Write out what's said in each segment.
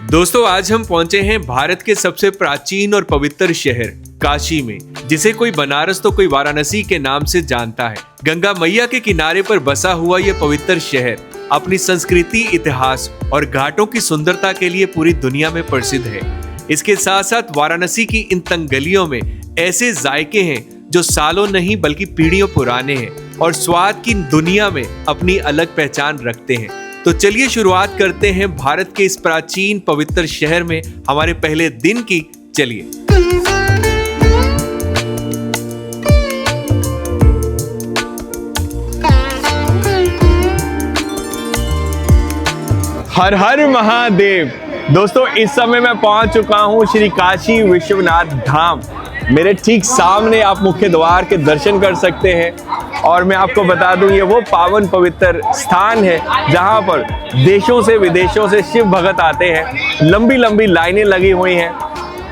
दोस्तों आज हम पहुंचे हैं भारत के सबसे प्राचीन और पवित्र शहर काशी में, जिसे कोई बनारस तो कोई वाराणसी के नाम से जानता है। गंगा मैया के किनारे पर बसा हुआ यह पवित्र शहर अपनी संस्कृति, इतिहास और घाटों की सुंदरता के लिए पूरी दुनिया में प्रसिद्ध है। इसके साथ साथ वाराणसी की इन तंग गलियों में ऐसे जायके हैं जो सालों नहीं बल्कि पीढ़ियों पुराने हैं और स्वाद की दुनिया में अपनी अलग पहचान रखते हैं। तो चलिए शुरुआत करते हैं भारत के इस प्राचीन पवित्र शहर में हमारे पहले दिन की। चलिए हर हर महादेव। दोस्तों इस समय मैं पहुंच चुका हूं श्री काशी विश्वनाथ धाम। मेरे ठीक सामने आप मुख्य द्वार के दर्शन कर सकते हैं और मैं आपको बता दूं ये वो पावन पवित्र स्थान है जहां पर देशों से विदेशों से शिव भक्त आते हैं। लंबी लंबी लाइनें लगी हुई हैं।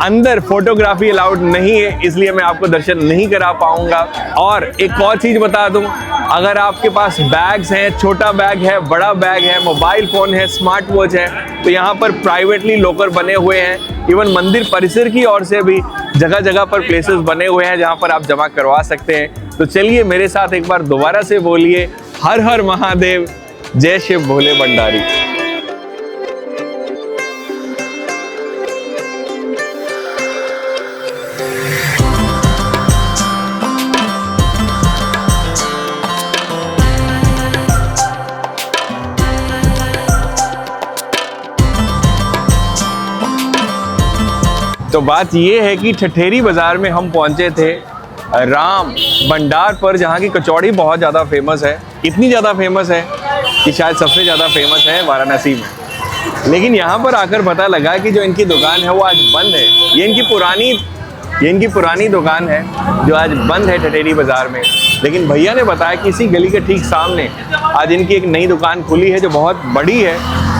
अंदर फोटोग्राफी अलाउड नहीं है, इसलिए मैं आपको दर्शन नहीं करा पाऊंगा। और एक और चीज बता दूं, अगर आपके पास बैग्स हैं, छोटा बैग है, बड़ा बैग है, मोबाइल फोन है, स्मार्ट वॉच है, तो यहाँ पर प्राइवेटली लॉकर बने हुए हैं। इवन मंदिर परिसर की ओर से भी जगह जगह पर प्लेसेस बने हुए हैं जहाँ पर आप जमा करवा सकते हैं। तो चलिए मेरे साथ एक बार दोबारा से बोलिए हर हर महादेव, जय शिव भोले भंडारी। तो बात ये है कि ठठेरी बाजार में हम पहुंचे थे राम भंडार पर, जहाँ की कचौड़ी बहुत ज़्यादा फेमस है। इतनी ज़्यादा फेमस है कि शायद सबसे ज़्यादा फेमस है वाराणसी में। लेकिन यहाँ पर आकर पता लगा कि जो इनकी दुकान है वो आज बंद है। ये इनकी पुरानी दुकान है जो आज बंद है ठठेरी बाजार में। लेकिन भैया ने बताया कि इसी गली के ठीक सामने आज इनकी एक नई दुकान खुली है जो बहुत बड़ी है।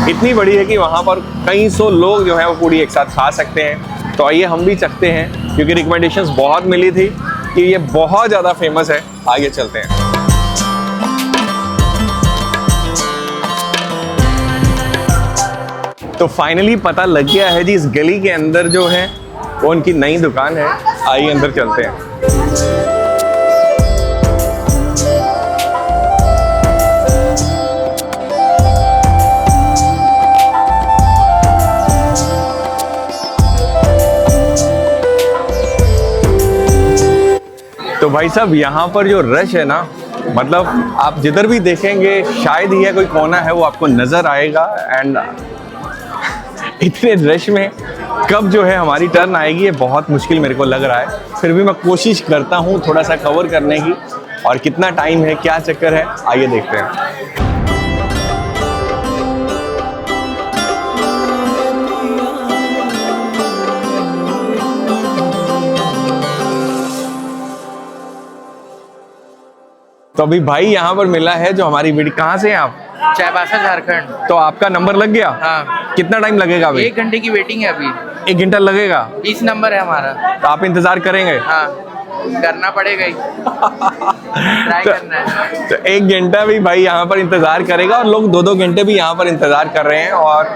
इतनी बड़ी है कि वहाँ पर कई सौ लोग जो है वो पूरी एक साथ खा सकते हैं। तो आइए हम भी चखते हैं, क्योंकि रिकमेंडेशंस बहुत मिली थी कि ये बहुत ज़्यादा फेमस है। आगे चलते हैं। तो फाइनली पता लग गया है जी, इस गली के अंदर जो है वो उनकी नई दुकान है। आइए अंदर चलते हैं। तो भाई साहब यहाँ पर जो रश है ना, मतलब आप जिधर भी देखेंगे शायद ही है कोई कोना है वो आपको नजर आएगा। एंड इतने रश में कब जो है हमारी टर्न आएगी ये बहुत मुश्किल मेरे को लग रहा है। फिर भी मैं कोशिश करता हूँ थोड़ा सा कवर करने की। और कितना टाइम है, क्या चक्कर है, आइए देखते हैं। तो अभी भाई यहाँ पर मिला है जो हमारी वीडियो। कहाँ से हैं आप? चाईबासा, झारखंड। तो आपका नंबर लग गया? हाँ। कितना टाइम लगेगा अभी? 1 घंटे की वेटिंग है अभी। 1 घंटा लगेगा? 20 नंबर है हमारा। तो आप इंतजार करेंगे? हाँ, करना पड़ेगा ही। ट्राई करना है। तो 1 घंटा भी भाई यहाँ पर इंतजार करेगा और लोग 2-2 घंटे भी यहाँ पर इंतजार कर रहे हैं। और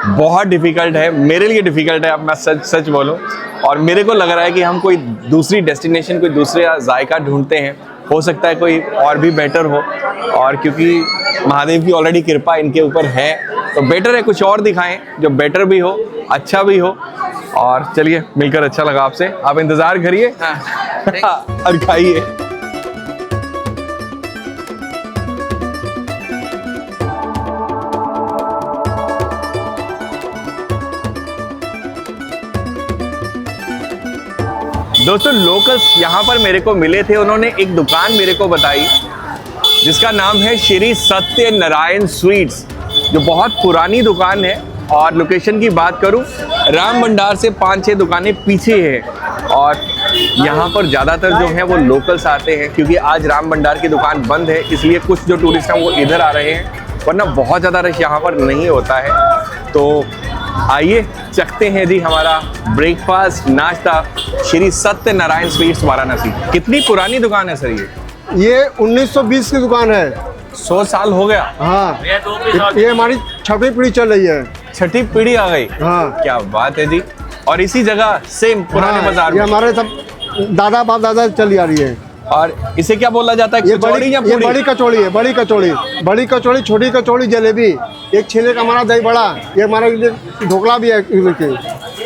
बहुत डिफिकल्ट है, मेरे लिए डिफिकल्ट है, अब मैं सच बोलूँ। और मेरे को लग रहा है कि हम कोई दूसरी डेस्टिनेशन, कोई दूसरा जायका ढूंढते हैं। हो सकता है कोई और भी बेटर हो, और क्योंकि महादेव की ऑलरेडी कृपा इनके ऊपर है तो बेटर है कुछ और दिखाएं जो बेटर भी हो, अच्छा भी हो। और चलिए मिलकर अच्छा लगा आपसे। आप इंतजार करिए। हाँ। और खाइए। दोस्तों लोकल्स यहाँ पर मेरे को मिले थे, उन्होंने एक दुकान मेरे को बताई जिसका नाम है श्री सत्यनारायण स्वीट्स, जो बहुत पुरानी दुकान है। और लोकेशन की बात करूँ, राम भंडार से 5-6 दुकानें पीछे है। और यहाँ पर ज़्यादातर जो हैं वो लोकल्स आते हैं, क्योंकि आज राम भंडार की दुकान बंद है, इसलिए कुछ जो टूरिस्ट हैं वो इधर आ रहे हैं, वरना बहुत ज़्यादा रश यहाँ पर नहीं होता है। तो आइए चखते हैं जी हमारा ब्रेकफास्ट, नाश्ता श्री सत्यनारायण स्वीट्स वाराणसी। कितनी पुरानी दुकान है सर ये 1920 की दुकान है। 100 साल हो गया? हाँ, ये हमारी 6वीं पीढ़ी चल रही है। छठी पीढ़ी आ गई। हाँ क्या बात है जी। और इसी जगह सेम पुराने हाँ, बाजार ये में। हमारे सब दादा बाप दादा चली आ रही है। और इसे क्या बोला जाता है, ये कचौड़ी या ये पूड़ी? बड़ी कचौड़ी है, बड़ी कचौड़ी, बड़ी कचौड़ी, छोटी कचौड़ी, जलेबी, एक छेने का हमारा दही बड़ा, ये हमारा ढोकला भी है।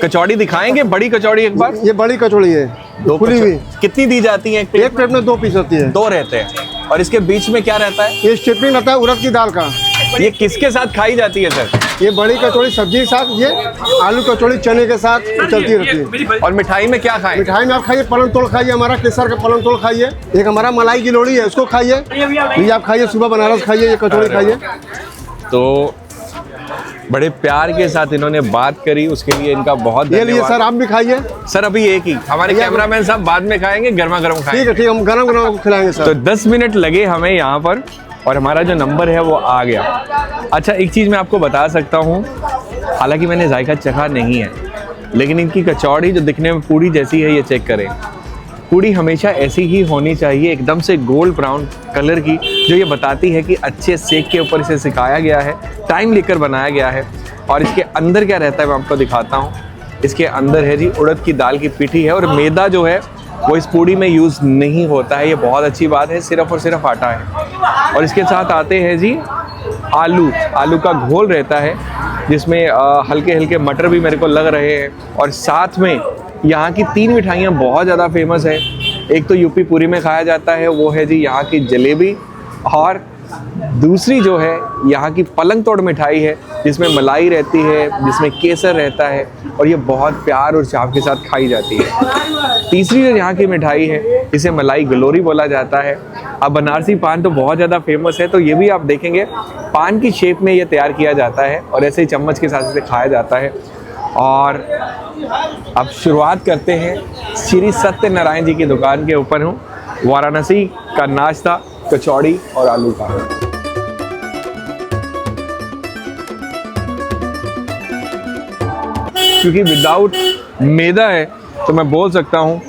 कचौड़ी दिखाएंगे, बड़ी कचौड़ी एक बार। ये बड़ी कचौड़ी है, खुली हुई। कितनी दी जाती है? एक प्लेट में 2 पीस होती है। 2 रहते हैं। और इसके बीच में क्या रहता है? ये स्टेपनी रहता है उड़द की दाल का। ये किसके साथ खाई जाती है सर? ये बड़ी कचौड़ी सब्जी के साथ, ये आलू कचौड़ी चने के साथ चलती रहती है। और मिठाई में क्या खाएं? मिठाई में आप खाइए पलन तोड़ खाइए, हमारा केसर का पलन तोड़ खाइए, एक हमारा मलाई की लोड़ी है उसको खाइए, ये आप खाइए, सुबह बनारस खाइए, ये कचौड़ी खाइए। तो बड़े प्यार के साथ इन्होंने बात करी, उसके लिए इनका बहुत ये लिए धन्यवाद। सर, आप भी खाइए। सर अभी एक ही हमारे कैमरामैन साहब बाद में खाएंगे, गर्मा गर्म ठीक खाएंगे। है, ठीक है, हम गरम गरम खिलाएंगे तो सर। 10 मिनट लगे हमें यहाँ पर और हमारा जो नंबर है वो आ गया। अच्छा, एक चीज़ मैं आपको बता सकता हूँ, हालांकि मैंने जायका चखा नहीं है, लेकिन इनकी कचौड़ी जो दिखने में पूड़ी जैसी है, ये चेक करें। पूड़ी हमेशा ऐसी ही होनी चाहिए, एकदम से गोल्ड ब्राउन कलर की, जो ये बताती है कि अच्छे सेक के ऊपर इसे सिखाया गया है, टाइम लेकर बनाया गया है। और इसके अंदर क्या रहता है मैं आपको दिखाता हूँ। इसके अंदर है जी उड़द की दाल की पिठी है, और मैदा जो है वो इस पूड़ी में यूज़ नहीं होता है, ये बहुत अच्छी बात है, सिर्फ और सिर्फ आटा है। और इसके साथ आते हैं जी आलू का घोल रहता है, जिसमें हल्के हल्के मटर भी मेरे को लग रहे हैं। और साथ में यहाँ की 3 मिठाइयाँ बहुत ज़्यादा फेमस है। एक तो यूपी पूरी में खाया जाता है, वो है जी यहाँ की जलेबी, और दूसरी जो है यहाँ की पलंग तोड़ मिठाई है, जिसमें मलाई रहती है, जिसमें केसर रहता है, और ये बहुत प्यार और चाव के साथ खाई जाती है। तीसरी जो यहाँ की मिठाई है, इसे मलाई गलोरी बोला जाता है। अब बनारसी पान तो बहुत ज़्यादा फेमस है, तो ये भी आप देखेंगे पान की शेप में ये तैयार किया जाता है, और ऐसे ही चम्मच के साथ इसे खाया जाता है। और अब शुरुआत करते हैं, श्री सत्यनारायण जी की दुकान के ऊपर हूँ। वाराणसी का नाश्ता, कचौड़ी और आलू का। क्योंकि विदाउट मैदा है, तो मैं बोल सकता हूँ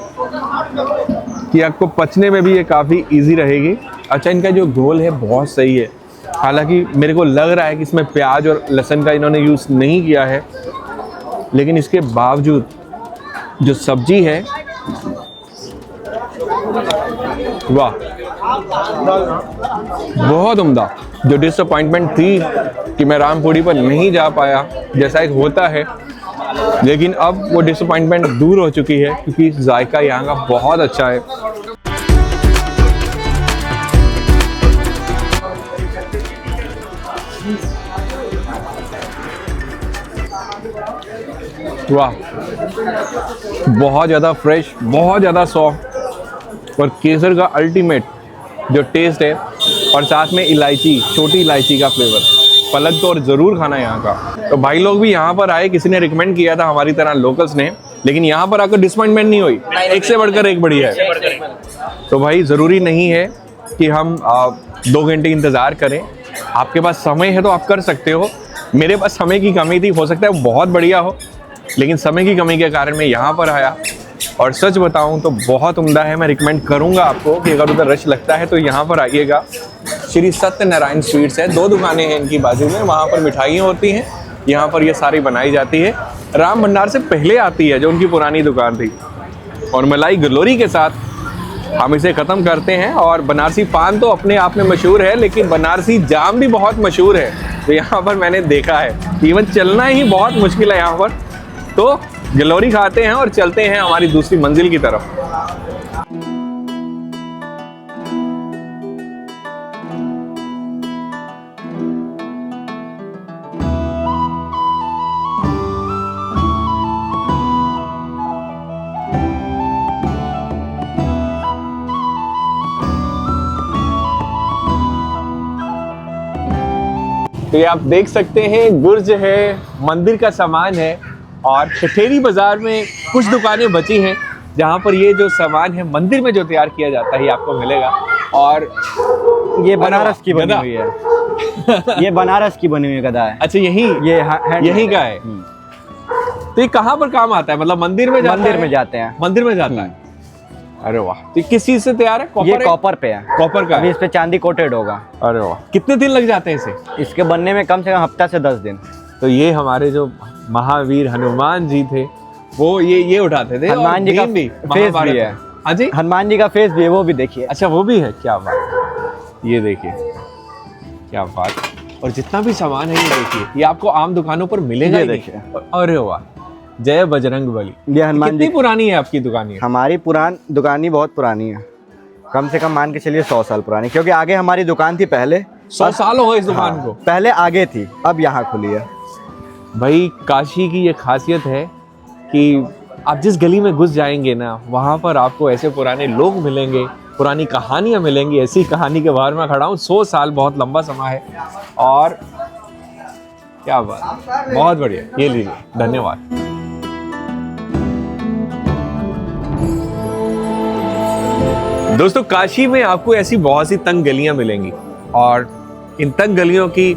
कि आपको पचने में भी ये काफ़ी इजी रहेगी। अच्छा, इनका जो घोल है बहुत सही है, हालांकि मेरे को लग रहा है कि इसमें प्याज और लहसुन का इन्होंने यूज़ नहीं किया है, लेकिन इसके बावजूद जो सब्जी है, वाह, बहुत उम्दा। जो डिसअपॉइंटमेंट थी कि मैं रामपुरी पर नहीं जा पाया, जैसा एक होता है, लेकिन अब वो डिसअपॉइंटमेंट दूर हो चुकी है, क्योंकि जायका यहाँ का बहुत अच्छा है। वाह, बहुत ज़्यादा फ्रेश, बहुत ज़्यादा सॉफ्ट, और केसर का अल्टीमेट जो टेस्ट है, और साथ में इलायची, छोटी इलायची का फ्लेवर। पलक तो और ज़रूर खाना यहाँ का। तो भाई लोग भी यहाँ पर आए, किसी ने रिकमेंड किया था हमारी तरह लोकल्स ने, लेकिन यहाँ पर आकर डिसअपॉइंटमेंट नहीं हुई, एक से बढ़कर एक बढ़िया है। तो भाई ज़रूरी नहीं है कि हम 2 घंटे इंतज़ार करें, आपके पास समय है तो आप कर सकते हो। मेरे पास समय की कमी थी, हो सकता है वो बहुत बढ़िया हो, लेकिन समय की कमी के कारण मैं यहाँ पर आया, और सच बताऊँ तो बहुत उम्दा है। मैं रिकमेंड करूँगा आपको कि अगर उधर रश लगता है तो यहाँ पर आइएगा। श्री सत्यनारायण स्वीट्स है, 2 दुकानें हैं इनकी बाजू में, वहाँ पर मिठाइयाँ होती हैं, यहाँ पर ये सारी बनाई जाती है। राम भंडार से पहले आती है जो उनकी पुरानी दुकान थी, और मलाई गलोरी के साथ हम इसे ख़त्म करते हैं। और बनारसी पान तो अपने आप में मशहूर है, लेकिन बनारसी जाम भी बहुत मशहूर है, तो यहाँ पर मैंने देखा है, इवन चलना ही बहुत मुश्किल है यहाँ पर। तो गलोरी खाते हैं और चलते हैं हमारी दूसरी मंजिल की तरफ। तो ये आप देख सकते हैं, गुर्ज है, मंदिर का सामान है, और ठठेरी बाजार में कुछ दुकानें बची हैं जहाँ पर ये जो सामान है मंदिर में जो तैयार किया जाता है ये आपको मिलेगा। और ये बनारस की बनी हुई है। ये बनारस की बनी हुई गदा है। अच्छा, यही का है। तो ये कहाँ पर काम आता है, मतलब मंदिर में जाता है? मंदिर में जाते हैं। मंदिर में जाता है। अरे वाह, तो किस चीज से तैयार है? ये कॉपर पे है। कॉपर का अभी इस पे चांदी कोटेड होगा। अरे वाह, कितने दिन लग जाते हैं इसे? इसके बनने में कम से कम हफ्ता से 10 दिन। तो ये हमारे जो महावीर हनुमान जी थे वो ये उठाते थे। हनुमान जी का भीम भी फेस भी महाभारत है। में। हाँ जी, हनुमान जी का फेस भी है, वो भी देखिए। अच्छा वो भी है, क्या बात। ये देखिए क्या बात। और जितना भी सामान है ये देखिए, ये आपको आम दुकानों पर मिलेगा ये ही नहीं। देखिए। अरे वाह, जय बजरंग बली। ये हनुमान कितनी जी पुरानी है आपकी दुकान ये? हमारी दुकान ही बहुत पुरानी है, कम से कम मान के चलिए 100 साल पुरानी, क्योंकि आगे हमारी दुकान थी पहले। 100 साल हो गए इस दुकान को? पहले आगे थी, अब यहाँ खुली है। भाई काशी की ये खासियत है कि आप जिस गली में घुस जाएंगे ना, वहाँ पर आपको ऐसे पुराने लोग मिलेंगे, पुरानी कहानियाँ मिलेंगी। ऐसी कहानी के बाहर मैं खड़ा हूँ। 100 साल बहुत लंबा समय है। और क्या बात, बहुत बढ़िया। ये लीजिए, धन्यवाद। दोस्तों काशी में आपको ऐसी बहुत सी तंग गलियां मिलेंगी और इन तंग गलियों की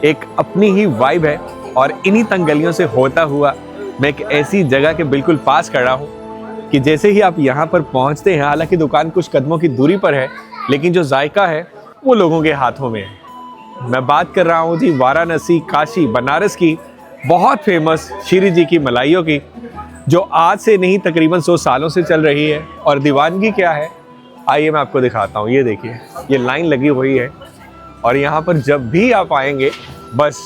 एक अपनी ही वाइब है। और इन्हीं तंग गलियों से होता हुआ मैं एक ऐसी जगह के बिल्कुल पास खड़ा हूँ कि जैसे ही आप यहाँ पर पहुँचते हैं, हालांकि दुकान कुछ कदमों की दूरी पर है, लेकिन जो जायका है वो लोगों के हाथों में है। मैं बात कर रहा हूँ जी वाराणसी, काशी, बनारस की बहुत फेमस श्री जी की मलाइयों की, जो आज से नहीं तकरीबन 100 सालों से चल रही है। और दीवानगी क्या है, आइए मैं आपको दिखाता हूँ। ये देखिए, ये लाइन लगी हुई है और यहाँ पर जब भी आप आएंगे बस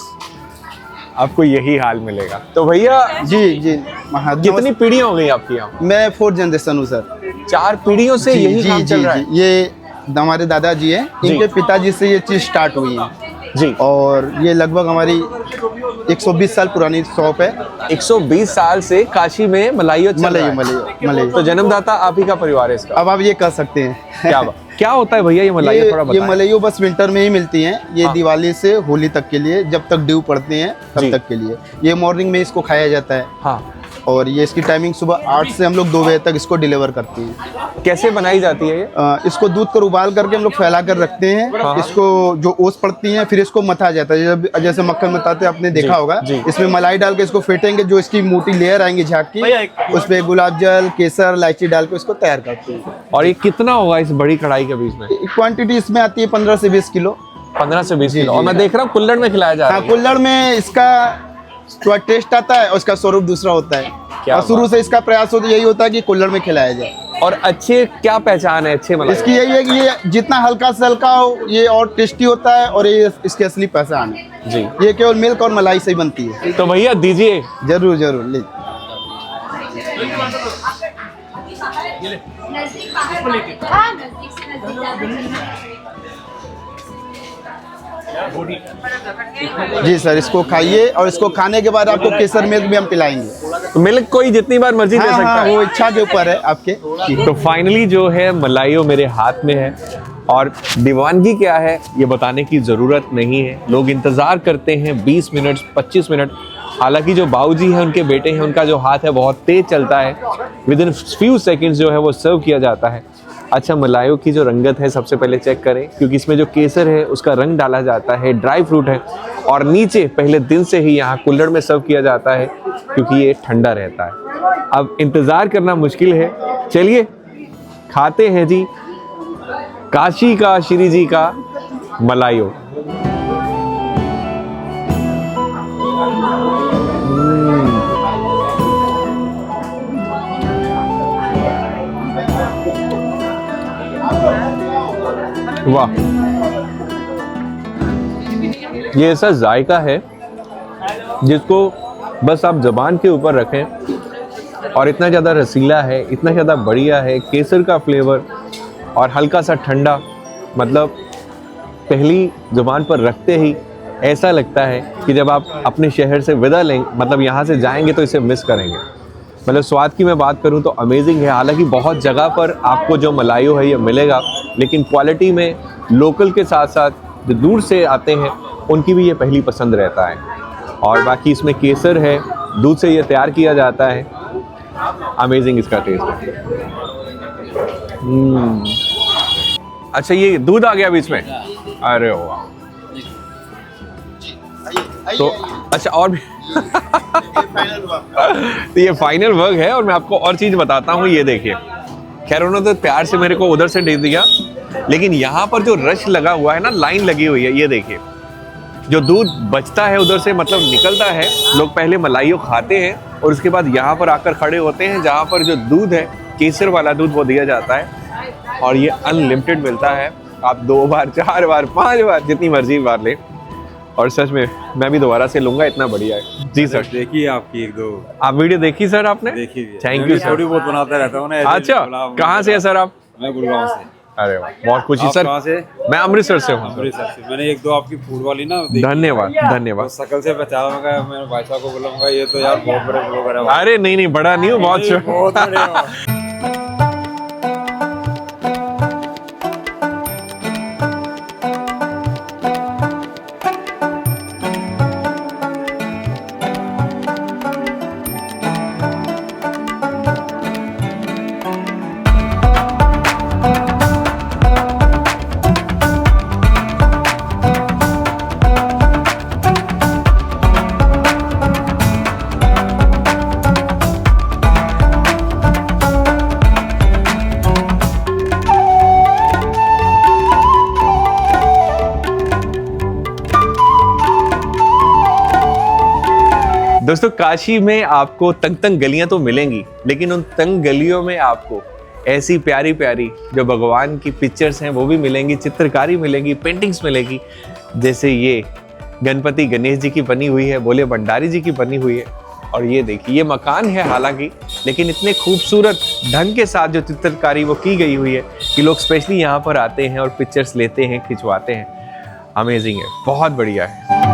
आपको यही हाल मिलेगा। तो भैया जी जी कितनी पीढ़ियाँ हो गई आपकी यहाँ? मैं 4th जनरेशन हूँ सर। 4 पीढ़ियों से यही काम चल रहा है? ये हमारे दादाजी हैं, इनके पिताजी से ये चीज़ स्टार्ट हुई है जी। और ये लगभग हमारी 120 साल पुरानी शॉप है। 120 साल से काशी में मलाइयों चल रहा है। मलाई। तो जन्मदाता आप ही का परिवार है इसका? अब आप ये कह सकते हैं। क्या बात, क्या होता है भैया ये मलाइयों, थोड़ा ये बताएं। मलाइयों बस विंटर में ही मिलती हैं। ये हाँ। दिवाली से होली तक के लिए, जब तक ड्यू पड़ते हैं जी। तब तक के लिए। ये मॉर्निंग में इसको खाया जाता है। हाँ, और ये इसकी टाइमिंग सुबह 8 से हम लोग 2 बजे तक इसको डिलीवर करते हैं। कैसे बनाई जाती है ये? इसको दूध कर उबाल करके हम लोग फैला कर रखते हैं। हाँ। इसको जो ओस पड़ती है फिर इसको मथा जाता है। जैसे मक्खन मथाते आपने देखा होगा, जी। इसमें मलाई डाल के इसको फेंटेंगे, जो इसकी मोटी लेयर आएंगी झाग की, उस पे गुलाब जल, केसर, इलायची डाल के इसको तैयार करते हैं। और ये कितना होगा इस बड़ी कढ़ाई के बीच में? क्वांटिटी इसमें आती है 15 से 20 किलो। 15 से 20 जी, किलो। जी। और मैं देख रहा हूँ कुल्हड़ में खिलाया जा रहा हाँ, है। कुल्हड़ में इसका थोड़ा टेस्ट आता है और उसका स्वरूप दूसरा होता है। क्या और शुरू बात। से इसका प्रयास होता यही होता है कि कुल्हड़ में खिलाया जाए। और अच्छे क्या पहचान है अच्छे मलाई? इसकी यही है कि ये जितना हल्का से हल्का हो ये और टेस्टी होता है, और ये इसकी असली पहचान है। जी। ये केवल मिल्क और मलाई से ही बनती है। तो भैया दीजिए। जरूर जरूर ले। जी सर, इसको खाइए और इसको खाने के बाद आपको केसर मिल्क भी हम पिलाएंगे। मिल्क कोई जितनी बार मर्जी दे हाँ सकता हाँ, है। वो इच्छा के ऊपर है आपके। तो फाइनली जो है मलाइयो मेरे हाथ में है। और दीवानगी क्या है ये बताने की ज़रूरत नहीं है। लोग इंतज़ार करते हैं 20 मिनट 25 मिनट। हालांकि जो बाबूजी हैं, उनके बेटे हैं, उनका जो हाथ है बहुत तेज चलता है। विद इन फ्यू सेकेंड्स जो है वो सर्व किया जाता है। अच्छा, मलाइयों की जो रंगत है सबसे पहले चेक करें, क्योंकि इसमें जो केसर है उसका रंग डाला जाता है, ड्राई फ्रूट है। और नीचे पहले दिन से ही यहाँ कुल्हड़ में सर्व किया जाता है, क्योंकि ये ठंडा रहता है। अब इंतज़ार करना मुश्किल है, चलिए खाते हैं जी काशी का श्री जी का मलाइयो। वाह, ये ऐसा जायका है जिसको बस आप जबान के ऊपर रखें और इतना ज़्यादा रसीला है, इतना ज़्यादा बढ़िया है। केसर का फ्लेवर और हल्का सा ठंडा, मतलब पहली जुबान पर रखते ही ऐसा लगता है कि जब आप अपने शहर से विदा लेंगे, मतलब यहाँ से जाएंगे तो इसे मिस करेंगे। मतलब स्वाद की मैं बात करूँ तो अमेजिंग है। हालांकि बहुत जगह पर आपको जो मलाइयो है ये मिलेगा, लेकिन क्वालिटी में लोकल के साथ साथ जो दूर से आते हैं उनकी भी ये पहली पसंद रहता है। और बाकी इसमें केसर है, दूध से ये तैयार किया जाता है। अमेजिंग इसका टेस्ट है। अच्छा, ये दूध आ गया अभी इसमें? अरे वाह। तो अच्छा, और भी तो ये फाइनल वर्क है। और मैं आपको और चीज बताता हूँ, ये देखिए। खैर उन्होंने तो प्यार से मेरे को उधर से दे दिया, लेकिन यहाँ पर जो रश लगा हुआ है ना, लाइन लगी हुई है, ये देखिए। जो दूध बचता है उधर से मतलब निकलता है, लोग पहले मलाइयों खाते हैं और उसके बाद यहाँ पर आकर खड़े होते हैं, जहाँ पर जो दूध है केसर वाला दूध वो दिया जाता है और ये अनलिमिटेड मिलता है। आप 2 बार 4 बार 5 बार जितनी मर्जी बार ले, और सच में मैं भी दोबारा से लूंगा, इतना बढ़िया है। जी सर, देखिए आपकी 1-2 आप वीडियो देखी सर आपने? देखी। Thank you sir. थोड़ी बहुत बनाता रहता हूँ ना। अच्छा, कहाँ से है सर आप? मैं गुड़गांव से। अरे वाह, बहुत खुशी आप सर। कहाँ से? मैं अमृतसर से हूँ सर। अमृतसर से। मैंने 1-2 आपकी फूड वाली ना देखी। धन्यवाद धन्यवाद। तो शकल से पहचाना होगा, मैं भाई साहब को बोलूँगा ये तो यार बहुत बड़े ब्लॉगर है। अरे नहीं नहीं, बड़ा नहीं हूँ, बहुत बहुत बड़े हो। दोस्तों, काशी में आपको तंग तंग गलियां तो मिलेंगी, लेकिन उन तंग गलियों में आपको ऐसी प्यारी प्यारी जो भगवान की पिक्चर्स हैं वो भी मिलेंगी, चित्रकारी मिलेगी, पेंटिंग्स मिलेगी। जैसे ये गणपति गणेश जी की बनी हुई है, भोले भंडारी जी की बनी हुई है। और ये देखिए, ये मकान है हालांकि, लेकिन इतने खूबसूरत ढंग के साथ जो चित्रकारी वो की गई हुई है कि लोग स्पेशली यहाँ पर आते हैं और पिक्चर्स लेते हैं, खिंचवाते हैं। अमेजिंग है, बहुत बढ़िया है।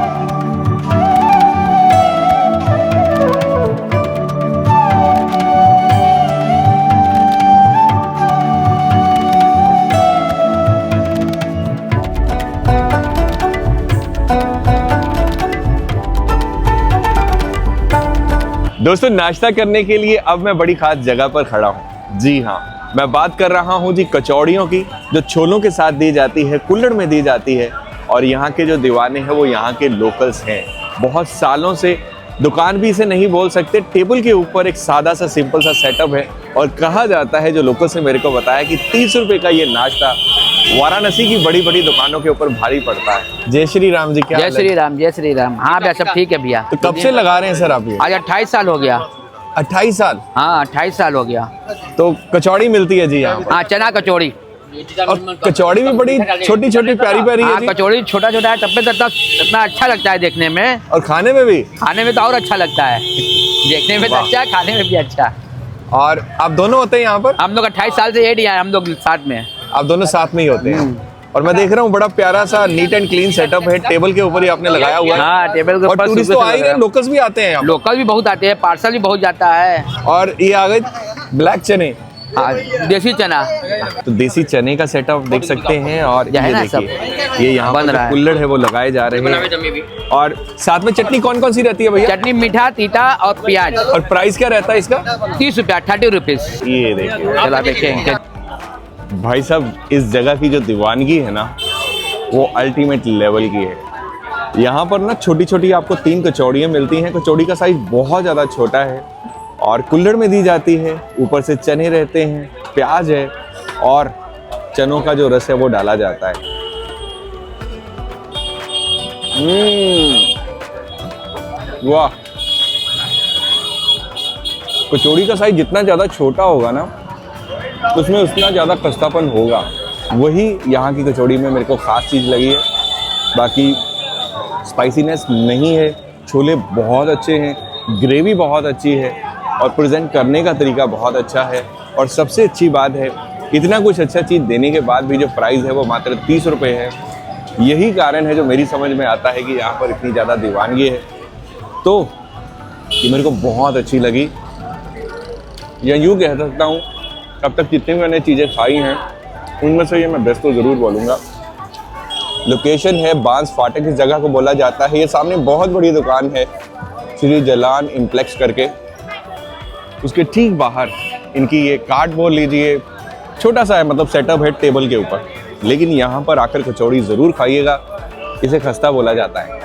दोस्तों, नाश्ता करने के लिए अब मैं बड़ी खास जगह पर खड़ा हूँ। जी हाँ, मैं बात कर रहा हूँ जी कचौड़ियों की, जो छोलों के साथ दी जाती है, कुल्हड़ में दी जाती है। और यहाँ के जो दीवाने हैं वो यहाँ के लोकल्स हैं। बहुत सालों से, दुकान भी इसे नहीं बोल सकते, टेबल के ऊपर एक सादा सा सिंपल सा सेटअप है। और कहा जाता है, जो लोकल्स ने मेरे को बताया, कि 30 रुपए का ये नाश्ता वाराणसी की बड़ी बड़ी दुकानों के ऊपर भारी पड़ता है। जय श्री राम जी। क्या जय श्री राम, जय श्री राम। हाँ भैया, सब ठीक है भैया। तो कब से लगा रहे हैं सर आप ये? आज 28 साल हो गया। 28 साल? हाँ, 28 साल हो गया। तो कचौड़ी मिलती है जी यहाँ पर? हाँ, चना कचौड़ी। और कचौड़ी भी बड़ी छोटी छोटी प्यारी प्यारी है हाँ, जी। कचौड़ी छोटा छोटा है, तब पे इतना अच्छा लगता है देखने में। और खाने में भी? खाने में तो और अच्छा लगता है। देखने में तो अच्छा है, खाने में भी अच्छा। और आप दोनों होते हैं यहाँ पर? हम लोग 28 साल से एड है, हम लोग साथ में। आप दोनों साथ में ही होते हैं। और मैं देख रहा हूँ बड़ा प्यारा सा नीट एंड क्लीन सेटअप है, टेबल के ऊपर ही आपने लगाया हुआ है। हाँ, टेबल के और ऊपर टूरिस्ट तो आए ही, लोकल्स भी आते हैं यहाँ। लोकल भी बहुत आते हैं, पार्सल भी बहुत जाता है। और ये आ गए ब्लैक चने। हाँ, देसी चना। तो देसी चने का सेटअप देख सकते हैं। और ये है ना देखिए, ये यहाँ बन पर रहा है। कुल्हड़ है वो लगाए जा रहे हैं। और साथ में चटनी कौन कौन सी रहती है भैया? चटनी मीठा, तीता और प्याज। और प्राइस क्या रहता है इसका? 30 रुपया, 30 रुपीज। ये देखिए, चला देखें भाई साहब, इस जगह की जो दीवानगी है ना, वो अल्टीमेट लेवल की है। यहाँ पर ना छोटी छोटी आपको 3 कचौड़ियाँ मिलती हैं। कचौड़ी का साइज बहुत ज़्यादा छोटा है और कुल्हड़ में दी जाती है। ऊपर से चने रहते हैं, प्याज है और चनों का जो रस है वो डाला जाता है। वाह, कचौड़ी का साइज जितना ज़्यादा छोटा होगा ना, उसमें उतना ज़्यादा खस्तापन होगा। वही यहाँ की कचौड़ी में मेरे को ख़ास चीज़ लगी है। बाकी स्पाइसीनेस नहीं है, छोले बहुत अच्छे हैं, ग्रेवी बहुत अच्छी है और प्रेजेंट करने का तरीका बहुत अच्छा है। और सबसे अच्छी बात है, इतना कुछ अच्छा चीज़ देने के बाद भी जो प्राइस है वो मात्र 30 रुपये है। यही कारण है जो मेरी समझ में आता है कि यहाँ पर इतनी ज़्यादा दीवानगी है। तो ये मेरे को बहुत अच्छी लगी, या यूँ कह सकता हूँ अब तक जितनी मैंने चीज़ें खाई हैं उनमें से ये मैं बेस्ट तो ज़रूर बोलूँगा। लोकेशन है बांस फाटक, इस जगह को बोला जाता है। ये सामने बहुत बड़ी दुकान है, श्री जलान इम्प्लेक्स करके, उसके ठीक बाहर इनकी ये कार्ट बोल लीजिए, छोटा सा है, मतलब सेटअप है टेबल के ऊपर। लेकिन यहाँ पर आकर कचौड़ी ज़रूर खाइएगा, इसे खस्ता बोला जाता है।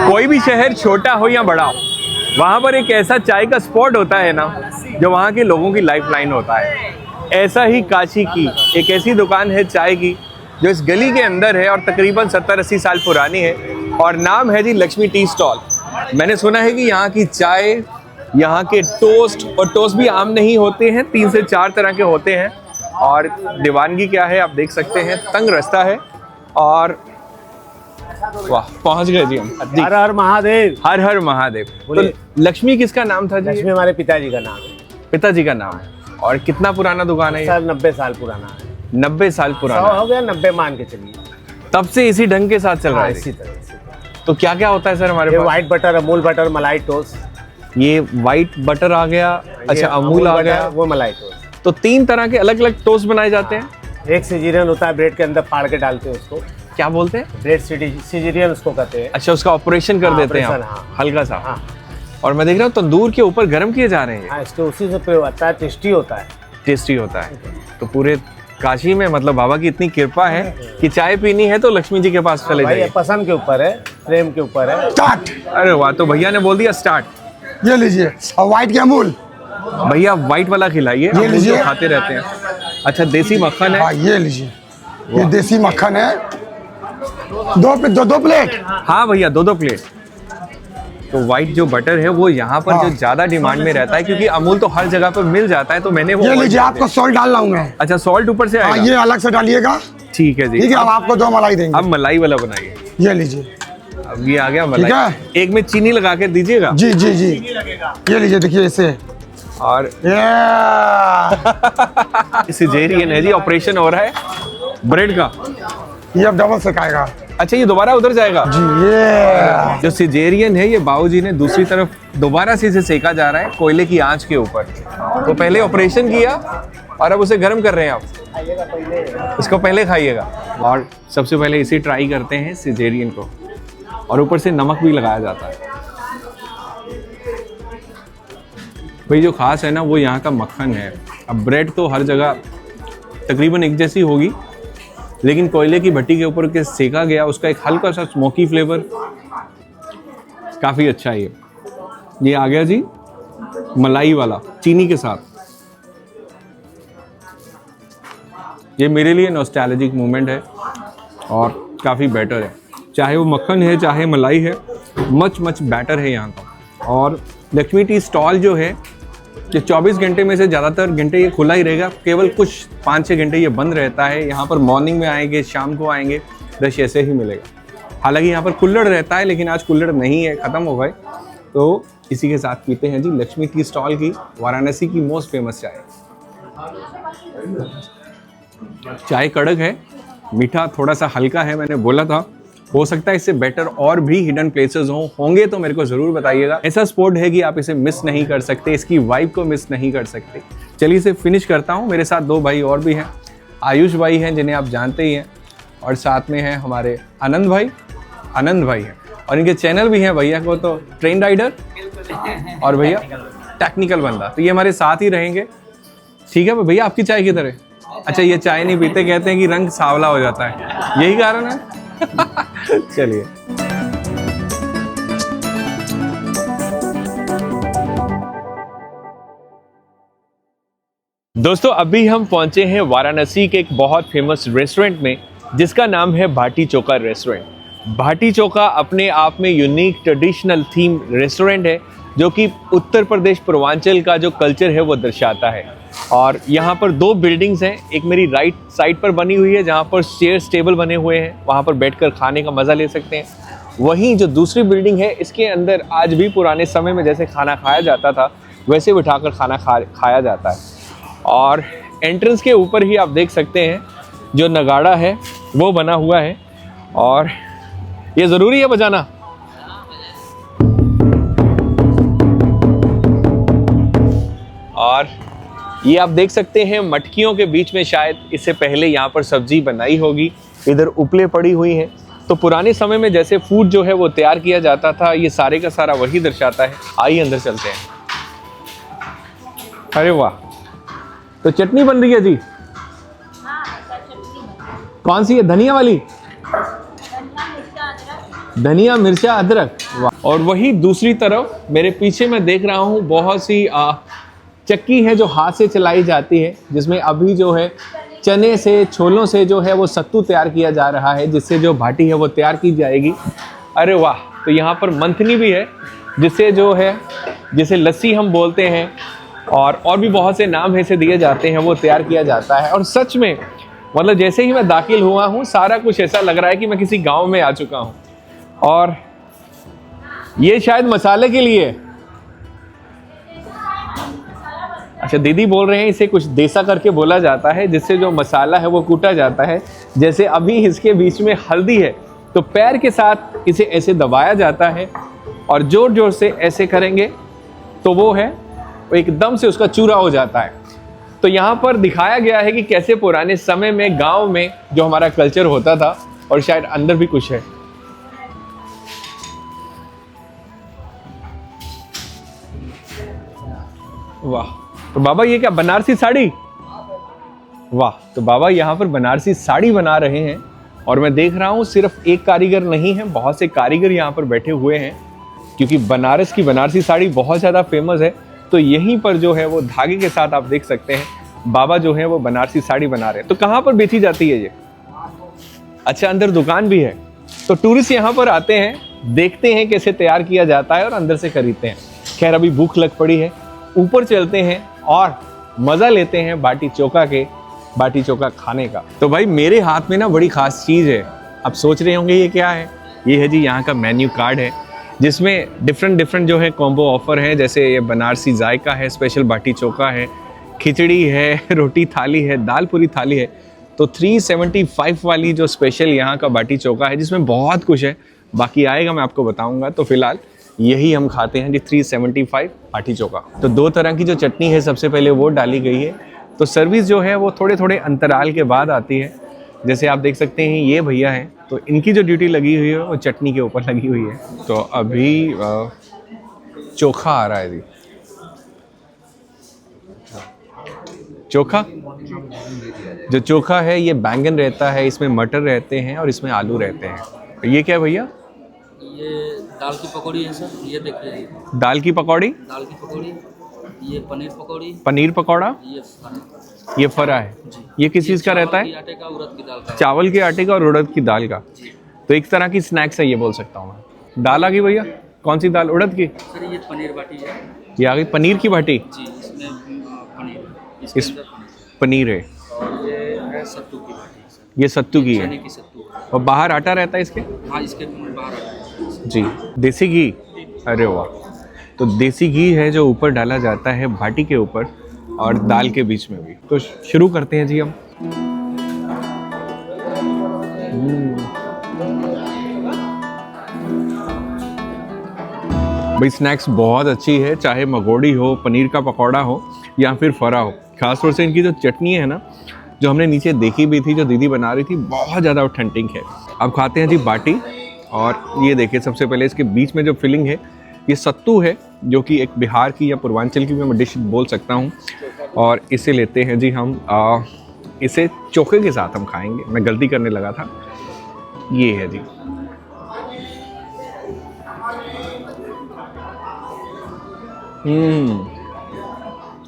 कोई भी ही शहर छोटा हो या बड़ा हो, वहाँ पर एक ऐसा चाय का स्पॉट होता है ना जो वहाँ के लोगों की लाइफलाइन होता है। ऐसा ही काशी की एक ऐसी दुकान है चाय की जो इस गली के अंदर है और तकरीबन 70-80 साल पुरानी है और नाम है जी लक्ष्मी टी स्टॉल। मैंने सुना है कि यहाँ की चाय, यहाँ के टोस्ट, और टोस्ट भी आम नहीं होते हैं, 3 से 4 तरह के होते हैं। और दीवानगी क्या है आप देख सकते हैं, तंग रास्ता है और वाह पहुंच गए जी हम। जी हर हर महादेव। हर हर महादेव। तो लक्ष्मी किसका नाम था जी? लक्ष्मी हमारे पिताजी का नाम है। पिताजी का नाम है। और कितना पुराना दुकान है ये? सर 90 साल पुराना है। 90 साल 100 पुराना हो गया, 90 मान के चलिए। तब से इसी ढंग के साथ चल रहा हाँ, है। इसी तरह। तो क्या क्या होता है सर हमारे ये पास? व्हाइट बटर, अमूल बटर, मलाई टोस्ट। ये व्हाइट बटर आ गया, अच्छा ये अमूल आ बटर, गया। वो मलाई टोस्ट। तो 3 तरह के अलग अलग टोस्ट बनाए जाते हैं। एक सिजेरियन होता है, ब्रेड के अंदर फाड़ के डालते हैं उसको। क्या बोलते हैं? ब्रेड सिजेरियन उसको कहते हैं। अच्छा उसका ऑपरेशन कर हाँ, देते हैं आप, ऑपरेशन, हाँ। हल्का सा। हाँ और मैं देख रहा हूँ तंदूर के ऊपर गर्म किए जा रहे हैं। हाँ, इसके उसी से प्रयोग होता है, टेस्टी होता है। टेस्टी होता है। तो पूरे काशी में मतलब बाबा की इतनी कृपा है कि चाय पीनी है तो लक्ष्मी जी के पास चले भाई ये जाइए। पसंद के ऊपर है, प्रेम के ऊपर है। स्टार्ट। अरे वाह, तो भैया ने बोल दिया स्टार्ट। ये लीजिए, और व्हाइट के अमूल। भैया व्हाइट वाला खिलाइए, ये हम लोग लीजिए। तो खाते रहते हैं। अच्छा देसी मक्खन हाँ है। ये लीजिए, ये देसी मक्खन है। दो प्लेट। हाँ भैया 2 प्लेट। तो व्हाइट जो बटर है वो यहाँ पर जो ज्यादा डिमांड में रहता है, क्योंकि अमूल तो हर जगह पर मिल जाता है, तो मैंने वो ये avoid लीजिए, कर आपको दिया। सॉल्ट डाल रहा हूँ मैं। अच्छा सॉल्ट ऊपर से हाँ आएगा। ये अलग से डालिएगा। ठीक है जी। ठीक है, अब आपको 2 मलाई देंगे। अब मलाई वाला बनाइए। ये लीजिए। अब ये आ गया ठीक मलाई। है। एक में चीनी लगा के दीजिएगा। जी जी जी, ये लीजिए, देखिए इसे। और सिजेरियन है जी, ऑपरेशन हो रहा है ब्रेड का। ये अब डबल सेकाएगा अच्छा ये दोबारा उधर जाएगा जी। ये जो सिजेरियन है, ये बाबूजी ने दूसरी तरफ दोबारा से इसे सेका जा रहा है कोयले की आंच के ऊपर। तो पहले ऑपरेशन किया और अब उसे गर्म कर रहे हैं आप। इसको पहले खाइएगा। और सबसे पहले इसे ट्राई करते हैं सिजेरियन को, और ऊपर से नमक भी लगाया जाता है। भाई जो खास है ना वो यहाँ का मक्खन है। अब ब्रेड तो हर जगह तकरीबन एक जैसी होगी, लेकिन कोयले की भट्टी के ऊपर के सेका गया उसका एक हल्का सा स्मोकी फ्लेवर काफ़ी अच्छा है। ये आ गया जी मलाई वाला चीनी के साथ। ये मेरे लिए नॉस्टैल्जिक मोमेंट है और काफ़ी बेटर है। चाहे वो मक्खन है चाहे मलाई है, मच बेटर है यहाँ का। और लक्ष्मी टी स्टॉल जो है ये 24 घंटे में से ज़्यादातर घंटे ये खुला ही रहेगा, केवल कुछ 5-6 घंटे ये बंद रहता है। यहाँ पर मॉर्निंग में आएंगे, शाम को आएंगे, रश ऐसे ही मिलेगा। हालांकि यहाँ पर कुल्हड़ रहता है, लेकिन आज कुल्हड़ नहीं है, ख़त्म हो गए। तो इसी के साथ पीते हैं जी लक्ष्मी टी स्टॉल की वाराणसी की मोस्ट फेमस चाय। चाय कड़क है, मीठा थोड़ा सा हल्का है, मैंने बोला था। हो सकता है इससे बेटर और भी हिडन प्लेसेस होंगे तो मेरे को ज़रूर बताइएगा। ऐसा स्पॉट है कि आप इसे मिस नहीं कर सकते, इसकी वाइब को मिस नहीं कर सकते। चलिए इसे फिनिश करता हूँ। मेरे साथ 2 भाई और भी हैं। आयुष भाई हैं जिन्हें आप जानते ही हैं, और साथ में हैं हमारे आनंद भाई हैं, और इनके चैनल भी हैं। भैया को तो ट्रेन राइडर और भैया टेक्निकल बंदा, तो ये हमारे साथ ही रहेंगे। ठीक है भैया, आपकी चाय की तरह? अच्छा ये चाय नहीं पीते, कहते हैं कि रंग सांवला हो जाता है, यही कारण है। चलिए दोस्तों, अभी हम पहुंचे हैं वाराणसी के एक बहुत फेमस रेस्टोरेंट में जिसका नाम है भाटी चोखा रेस्टोरेंट। भाटी चोखा अपने आप में यूनिक ट्रेडिशनल थीम रेस्टोरेंट है जो कि उत्तर प्रदेश पूर्वांचल का जो कल्चर है वो दर्शाता है। और यहाँ पर 2 बिल्डिंग्स हैं, एक मेरी राइट साइड पर बनी हुई है जहाँ पर चेयर्स टेबल बने हुए हैं, वहाँ पर बैठकर खाने का मज़ा ले सकते हैं। वहीं जो दूसरी बिल्डिंग है इसके अंदर आज भी पुराने समय में जैसे खाना खाया जाता था वैसे बिठाकर खाना खाया जाता है। और एंट्रेंस के ऊपर ही आप देख सकते हैं जो नगाड़ा है वो बना हुआ है, और ये ज़रूरी है बजाना। और ये आप देख सकते हैं मटकियों के बीच में शायद इससे पहले यहाँ पर सब्जी बनाई होगी। इधर उपले पड़ी हुई हैं। तो पुराने समय में जैसे फूड जो है वो तैयार किया जाता था, ये सारे का सारा वही दर्शाता है। आइए अंदर चलते हैं। अरे वाह, तो चटनी बन रही है जी। कौन सी है? धनिया वाली? धनिया मिर्चा अदरक। वाह, और वही दूसरी तरफ मेरे पीछे मैं देख रहा हूँ बहुत सी चक्की है जो हाथ से चलाई जाती है, जिसमें अभी जो है चने से, छोलों से जो है वो सत्तू तैयार किया जा रहा है, जिससे जो भाटी है वो तैयार की जाएगी। अरे वाह! तो यहाँ पर मंथनी भी है, जिससे जो है, जिसे लस्सी हम बोलते हैं और भी बहुत से नाम ऐसे दिए जाते हैं, वो तैयार किया जाता है। और सच में मतलब जैसे ही मैं दाखिल हुआ हूँ, सारा कुछ ऐसा लग रहा है कि मैं किसी गांव में आ चुका हूँ। और ये शायद मसाले के लिए, अच्छा दीदी बोल रहे हैं इसे कुछ देसा करके बोला जाता है, जिससे जो मसाला है वो कूटा जाता है। जैसे अभी इसके बीच में हल्दी है, तो पैर के साथ इसे ऐसे दबाया जाता है और जोर जोर से ऐसे करेंगे तो वो है एकदम से उसका चूरा हो जाता है। तो यहाँ पर दिखाया गया है कि कैसे पुराने समय में गांव में जो हमारा कल्चर होता था, और शायद अंदर भी कुछ है। वाह! तो बाबा ये क्या बनारसी साड़ी? वाह! तो बाबा यहाँ पर बनारसी साड़ी बना रहे हैं और मैं देख रहा हूँ सिर्फ एक कारीगर नहीं है, बहुत से कारीगर यहाँ पर बैठे हुए हैं, क्योंकि बनारस की बनारसी साड़ी बहुत ज़्यादा फेमस है। तो यहीं पर जो है वो धागे के साथ आप देख सकते हैं बाबा जो है वो बनारसी साड़ी बना रहे हैं। तो कहाँ पर बेची जाती है ये? अच्छा, अंदर दुकान भी है। तो टूरिस्ट यहाँ पर आते हैं, देखते हैं कैसे तैयार किया जाता है और अंदर से खरीदते हैं। खैर अभी भूख लग पड़ी है, ऊपर चलते हैं और मज़ा लेते हैं बाटी चोखा खाने का। तो भाई मेरे हाथ में ना बड़ी खास चीज़ है। अब सोच रहे होंगे ये क्या है? ये है जी यहाँ का मेन्यू कार्ड है, जिसमें डिफरेंट जो है कॉम्बो ऑफर है। जैसे ये बनारसी जायका है, स्पेशल बाटी चोखा है, खिचड़ी है, रोटी थाली है, दाल पूरी थाली है। तो 375 वाली जो स्पेशल यहाँ का बाटी चोखा है, जिसमें बहुत कुछ है, बाकी आएगा मैं आपको बताऊंगा। तो फिलहाल यही हम खाते हैं जी, 375 बाटी चोखा। तो 2 तरह की जो चटनी है, सबसे पहले वो डाली गई है। तो सर्विस जो है वो थोड़े अंतराल के बाद आती है। जैसे आप देख सकते हैं ये भैया हैं, तो इनकी जो ड्यूटी लगी हुई है वो चटनी के ऊपर लगी हुई है। तो अभी चोखा आ रहा है जी, चोखा। जो चोखा है ये बैंगन रहता है, इसमें मटर रहते हैं और इसमें आलू रहते हैं। ये क्या है भैया? ये दाल की पकौड़ी है सर, ये देखिए। दाल की पकौड़ी, ये पनीर पकौड़ी, पनीर पकौड़ा, ये फरा है। ये किस चीज़ का रहता है? आटे का, उड़द की दाल का। चावल के आटे का और उड़द की दाल का। तो एक तरह की स्नैक्स है ये, बोल सकता हूँ मैं। दाल आ गई भैया, कौन सी दाल? उड़द की। सर ये पनीर बाटी है। ये आ गई पनीर की बाटी जी, इसमें पनीर, इस पनीर है। और ये है सत्तू की बाटी सर। ये सत्तू की है, चने की सत्तू है। और बाहर आटा रहता है इसके? हाँ, इसके बाहर आटा है जी। देसी घी, अरे वाह! तो देसी घी है जो ऊपर डाला जाता है बाटी के ऊपर और दाल के बीच में भी। तो शुरू करते हैं जी हम। भाई स्नैक्स बहुत अच्छी है, चाहे मगोड़ी हो, पनीर का पकौड़ा हो या फिर फरा हो। खासतौर से इनकी जो चटनी है ना, जो हमने नीचे देखी भी थी, जो दीदी बना रही थी, बहुत ज़्यादा ऑथेंटिक है। अब खाते हैं जी बाटी। और ये देखिए, सबसे पहले इसके बीच में जो फिलिंग है ये सत्तू है, जो कि एक बिहार की या पूर्वांचल की मैं डिश बोल सकता हूँ। और इसे लेते हैं जी हम, इसे चोखे के साथ हम खाएंगे। मैं गलती करने लगा था। ये है जी,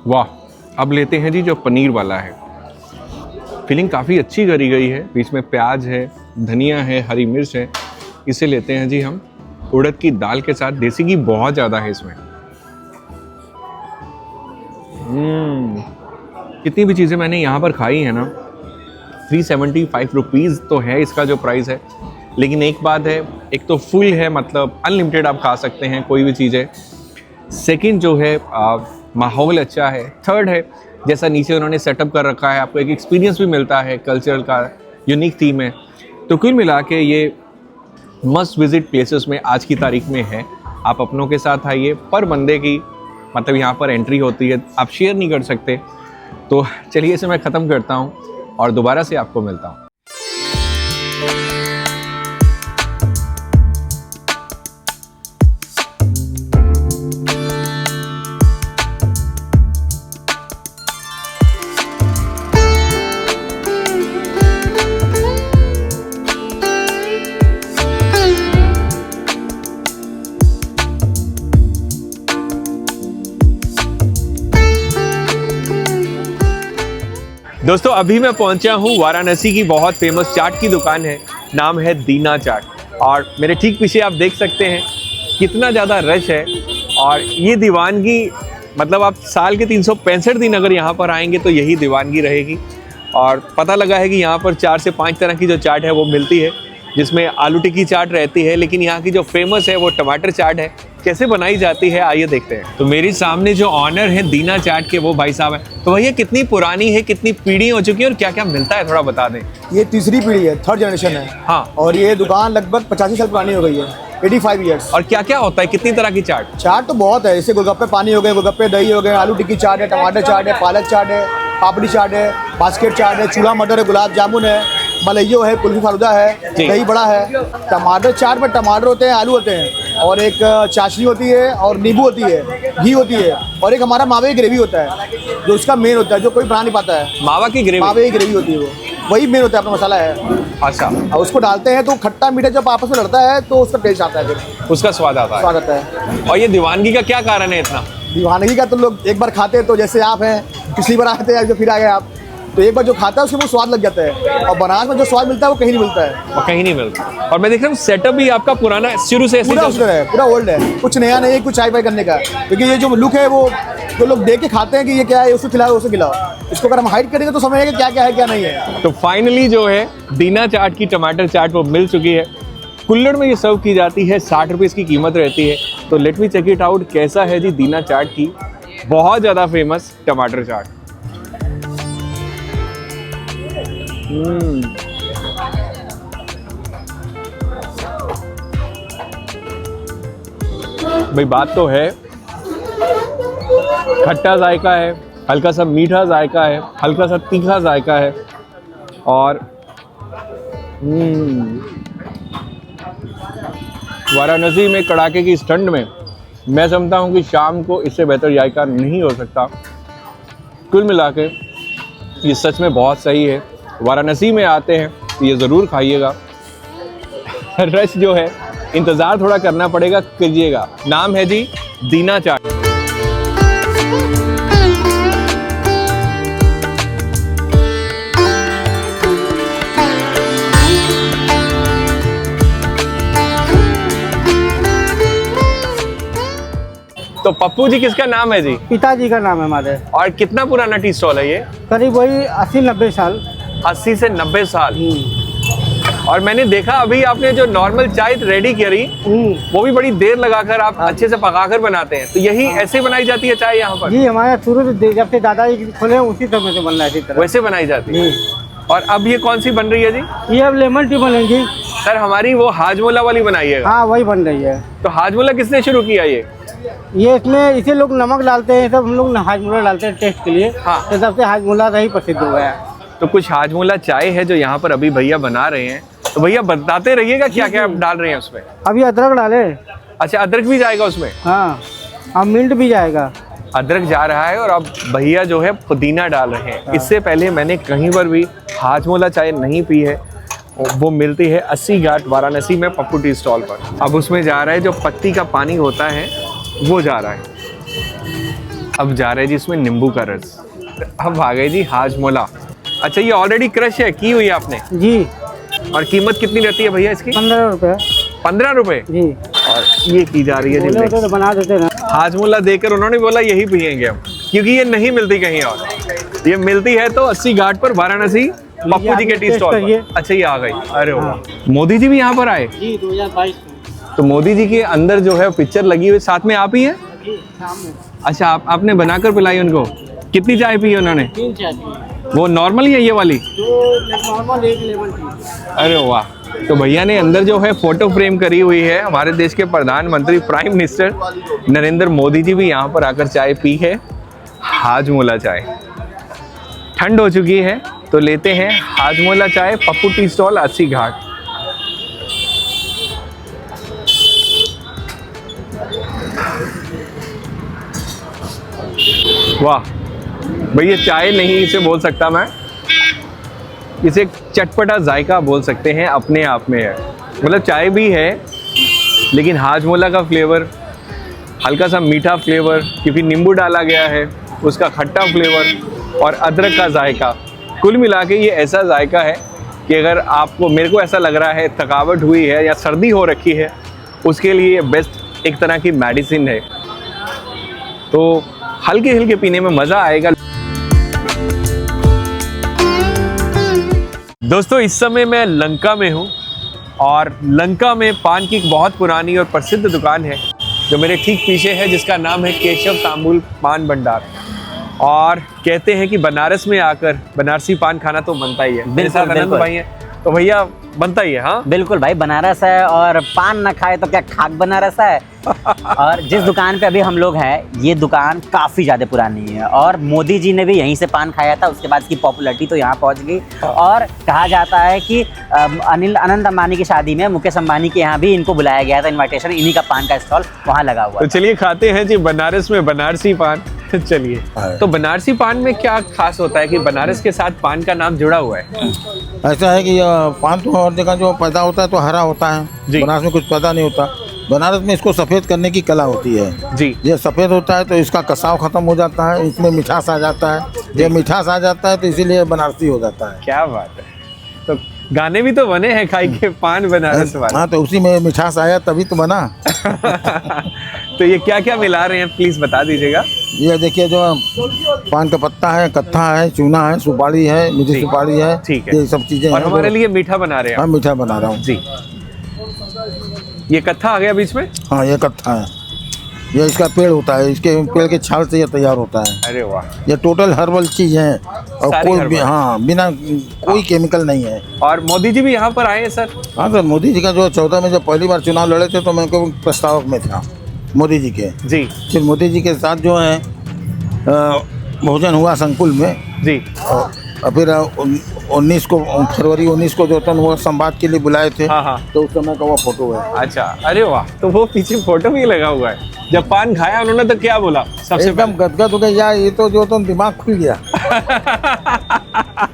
वाह! अब लेते हैं जी जो पनीर वाला है। फिलिंग काफ़ी अच्छी करी गई है, बीच में प्याज है, धनिया है, हरी मिर्च है। इसे लेते हैं जी हम उड़द की दाल के साथ। देसी घी बहुत ज़्यादा है इसमें। कितनी भी चीज़ें मैंने यहाँ पर खाई है ना, 375 रुपीज़ तो है इसका जो प्राइस है। लेकिन एक बात है, एक तो फुल है, मतलब अनलिमिटेड आप खा सकते हैं कोई भी चीज़ है। सेकंड जो है माहौल अच्छा है। थर्ड है, जैसा नीचे उन्होंने सेटअप कर रखा है, आपको एक एक्सपीरियंस भी मिलता है, कल्चरल का यूनिक थीम है। तो कुल मिला के ये मस्ट विजिट प्लेसेस में आज की तारीख में है। आप अपनों के साथ आइए, पर बंदे की मतलब यहाँ पर एंट्री होती है, आप शेयर नहीं कर सकते। तो चलिए इसे मैं ख़त्म करता हूँ और दोबारा से आपको मिलता हूँ। दोस्तों अभी मैं पहुंचा हूं वाराणसी की बहुत फेमस चाट की दुकान है, नाम है दीना चाट। और मेरे ठीक पीछे आप देख सकते हैं कितना ज़्यादा रश है। और ये दीवानगी मतलब आप साल के 365 दिन अगर यहाँ पर आएंगे तो यही दीवानगी रहेगी। और पता लगा है कि यहाँ पर 4 से 5 तरह की जो चाट है वो मिलती है, जिसमें आलू टिक्की चाट रहती है, लेकिन यहाँ की जो फेमस है वो टमाटर चाट है। कैसे बनाई जाती है आइए देखते हैं। तो मेरे सामने जो ऑनर है दीना चाट के वो भाई साहब हैं। तो भैया कितनी पुरानी है, कितनी पीढ़ी हो चुकी है और क्या क्या मिलता है थोड़ा बता दें। ये तीसरी पीढ़ी है, 3rd जनरेशन है। हाँ। और ये दुकान लगभग 85 साल पुरानी हो गई है, 85 ईयर्स। और क्या क्या होता है, कितनी तरह की चाट? चाट तो बहुत है, जैसे गोलगप्पे पानी हो गए, गोलगप्पे दही हो गए, आलू टिक्की चाट है, टमाटर चाट है, पालक चाट है, पापड़ी चाट है, बास्केट चाट है, चूड़ा मटर है, गुलाब जामुन है, मलइयो है, कुल्फी फालूदा है, दही बड़ा है। टमाटर चाट में टमाटर होते हैं, आलू होते हैं, और एक चाशनी होती है, और नींबू होती है, घी होती है, और एक हमारा मावे की ग्रेवी होता है जो उसका मेन होता है, जो कोई बना नहीं पाता है। मावा की ग्रेवी? मावे की ग्रेवी होती है, वो वही मेन होता है, अपना मसाला है। अच्छा। और उसको डालते हैं तो खट्टा मीठा जब आपस में लड़ता है तो उसका टेस्ट आता है, फिर उसका स्वाद आता है। स्वाद आता है। और ये दीवानगी का क्या कारण है इतना? दीवानगी का तो लोग एक बार खाते हैं, तो जैसे आप हैं, पिछली बार आए थे, फिर आ गए आप, तो एक बार जो खाता है उसके वो स्वाद लग जाता है। और बनारस में जो स्वाद मिलता है वो कहीं नहीं मिलता है। और कहीं नहीं मिलता। और मैं देख रहा हूँ सेटअप भी आपका पुराना शुरू से ऐसे पूरा उधर है, पूरा ओल्ड है, कुछ नया नहीं है, कुछ चाय पाई करने का। क्योंकि ये जो लुक है वो जो लोग देख के खाते हैं कि ये क्या है, उसको खिलाओ, उसको खिलाओ। इसको अगर हम हाइड करेंगे तो समझेंगे क्या क्या है क्या नहीं है। तो फाइनली जो है दीना चाट की टमाटर चाट वो मिल चुकी है। कुल्हड़ में ये सर्व की जाती है, 60 रुपये इसकी कीमत रहती है। तो let me check it out कैसा है जी दीना चाट की बहुत ज़्यादा फेमस टमाटर चाट। भाई बात तो है, खट्टा जायका है, हल्का सा मीठा जायका है, हल्का सा तीखा जायका है। और वाराणसी में कड़ाके की इस ठंड में मैं समझता हूँ कि शाम को इससे बेहतर जायका नहीं हो सकता। कुल मिला के ये सच में बहुत सही है। वाराणसी में आते हैं तो ये ज़रूर खाइएगा। रश जो है इंतज़ार थोड़ा करना पड़ेगा, कीजिएगा। नाम है जी दीना चाट। तो पप्पू जी किसका नाम है जी? पिताजी का नाम है हमारे। और कितना पुराना टी स्टॉल है ये? करीब वही 80-90 साल। 80 से 90 साल। और मैंने देखा अभी आपने जो नॉर्मल चाय रेडी करी वो भी बड़ी देर लगाकर आप अच्छे से पकाकर बनाते हैं। तो यही ऐसे बनाई जाती है चाय यहाँ पर? जी, हमारे शुरू से जब से दादाजी खोले उसी समय से बन रहा है, इसी तरह वैसे बनाई जाती है। और अब ये कौन सी बन रही है जी? ये अब लेमन टी बनेगी सर। हमारी वो हाजमोला वाली बनाइएगा। हाँ, वही बन रही है। तो हाजमोला किसने शुरू किया ये? इसमें इसे लोग नमक डालते हैं, सब हम लोग हाजमोला डालते हैं टेस्ट के लिए। हाँ। तो तब से हाजमोला ही प्रसिद्ध हो गया। तो कुछ हाजमोला चाय है जो यहाँ पर अभी भैया बना रहे हैं, तो भैया बताते रहिएगा क्या क्या आप डाल रहे हैं उसमें। अभी अदरक डाले। अच्छा, अदरक भी जाएगा उसमें? हाँ, अब मिंट भी जाएगा। अदरक जा रहा है और अब भैया जो है पुदीना डाल रहे हैं। इससे पहले मैंने कहीं पर भी हाजमोला चाय नहीं पी है। वो मिलती है 80 घाट वाराणसी में पप्पू टी स्टॉल पर। अब उसमें जा रहा है जो पत्ती का पानी होता है वो जा रहा है। अब जा रहा है जी इसमें नींबू का रस। अब आ गए जी हाजमोला। अच्छा, ये ऑलरेडी क्रश है की हुई आपने जी। और कीमत कितनी रहती है भैया इसकी? 15 रुपये। 15 रुपये जी। और ये की जा रही है जी तो बना देते ना। हाजमोला देकर उन्होंने बोला यही पियेंगे हम, क्योंकि ये नहीं मिलती कहीं और। ये मिलती है तो 80 घाट पर वाराणसी पप्पू जी के टी स्टॉल पर। अच्छा, ये आ गई। अरे वाह। मोदी जी भी यहाँ पर आए जी 2022। तो मोदी जी के अंदर जो है पिक्चर लगी हुई, साथ में आप ही हैं? अच्छा, आपने बनाकर पिलाई उनको? कितनी चाय पी उन्होंने? 3 चाय पी। वो नॉर्मल ही है ये वाली? नॉर्मल, एक लेमन टी। अरे वाह। तो भैया ने अंदर जो है फोटो फ्रेम करी हुई है। हमारे देश के प्रधानमंत्री प्राइम मिनिस्टर नरेंद्र मोदी जी भी यहाँ पर आकर चाय पी है, हाजमोला चाय। ठंड हो चुकी है तो लेते हैं हाजमोला चाय, पप्पू टी स्टॉल 80 घाट। वाह भैया, चाय नहीं इसे बोल सकता मैं, इसे चटपटा जायका बोल सकते हैं, अपने आप में है। मतलब चाय भी है लेकिन हाजमोला का फ्लेवर, हल्का सा मीठा फ्लेवर क्योंकि नींबू डाला गया है, उसका खट्टा फ्लेवर और अदरक का जायका। कुल मिला के ये ऐसा जायका है कि अगर आपको, मेरे को ऐसा लग रहा है, थकावट हुई है या सर्दी हो रखी है, उसके लिए ये बेस्ट एक तरह की मेडिसिन है। तो हल्के हल्के पीने में मज़ा आएगा। दोस्तों इस समय मैं लंका में हूँ और लंका में पान की एक बहुत पुरानी और प्रसिद्ध दुकान है जो मेरे ठीक पीछे है, जिसका नाम है केशव तांबुल पान भंडार। और कहते हैं कि बनारस में आकर बनारसी पान खाना तो बनता ही है। मेरे साथ आनंद भाई हैं, तो भैया बनता ही है। हाँ बिल्कुल भाई, बनारस है और पान ना खाए तो क्या खाक बनारस है। और जिस दुकान पे अभी हम लोग हैं, ये दुकान काफ़ी ज़्यादा पुरानी है और मोदी जी ने भी यहीं से पान खाया था। उसके बाद इसकी पॉपुलैरिटी तो यहाँ पहुँच गई और कहा जाता है कि अनंत अंबानी की शादी में मुकेश अंबानी के यहाँ भी इनको बुलाया गया था, इन्विटेशन, इन्हीं का पान का स्टॉल वहाँ लगा हुआ। तो चलिए खाते हैं जी बनारस में बनारसी पान। चलिए, तो बनारसी पान में क्या खास होता है कि बनारस के साथ पान का नाम जुड़ा हुआ है? ऐसा है कि पान तो हर जगह जो पैदा होता है तो हरा होता है, बनारस में कुछ पैदा नहीं होता। बनारस में इसको सफ़ेद करने की कला होती है जी। ये सफ़ेद होता है तो इसका कसाव खत्म हो जाता है, इसमें मिठास आ जाता है। जब मिठास आ जाता है तो इसीलिए बनारसी हो जाता है। क्या बात है। तो गाने भी तो बने हैं खाई के पान बनारस वाले। हाँ, तो उसी में मिठास आया तभी तो बना। तो ये क्या क्या मिला रहे हैं प्लीज बता दीजिएगा। ये देखिए, जो पान का पत्ता है, कत्था है, चूना है, सुपारी है, मीठी सुपारी है, ठीक है, ये सब चीजें। और हमारे लिए मीठा बना रहे हैं। हाँ, मीठा बना रहा हूँ जी। ये कत्था आ गया बीच में। हाँ, ये कत्था है, ये इसका पेड़ होता है, इसके पेड़ के छाल से ये तैयार होता है। अरे वाह, ये टोटल हर्बल चीज है और कोई भी, हाँ, बिना कोई केमिकल नहीं है। और मोदी जी भी यहाँ पर आए हैं सर? हाँ सर, मोदी जी का जो 14 में जब पहली बार चुनाव लड़े थे तो मैं को प्रस्तावक में था मोदी जी के जी। फिर मोदी जी के साथ जो है भोजन हुआ संकुल में जी। और फिर 19 को फरवरी 19 को जो था वो संवाद के लिए बुलाए थे। हाँ हाँ। तो उस समय का वो फोटो है। अच्छा, अरे वाह, तो वो पीछे फोटो भी लगा हुआ है। जब पान खाया उन्होंने तो क्या बोला? सबसे एकदम गदगद हो गया यार, ये तो जो तुम दिमाग खुल गया।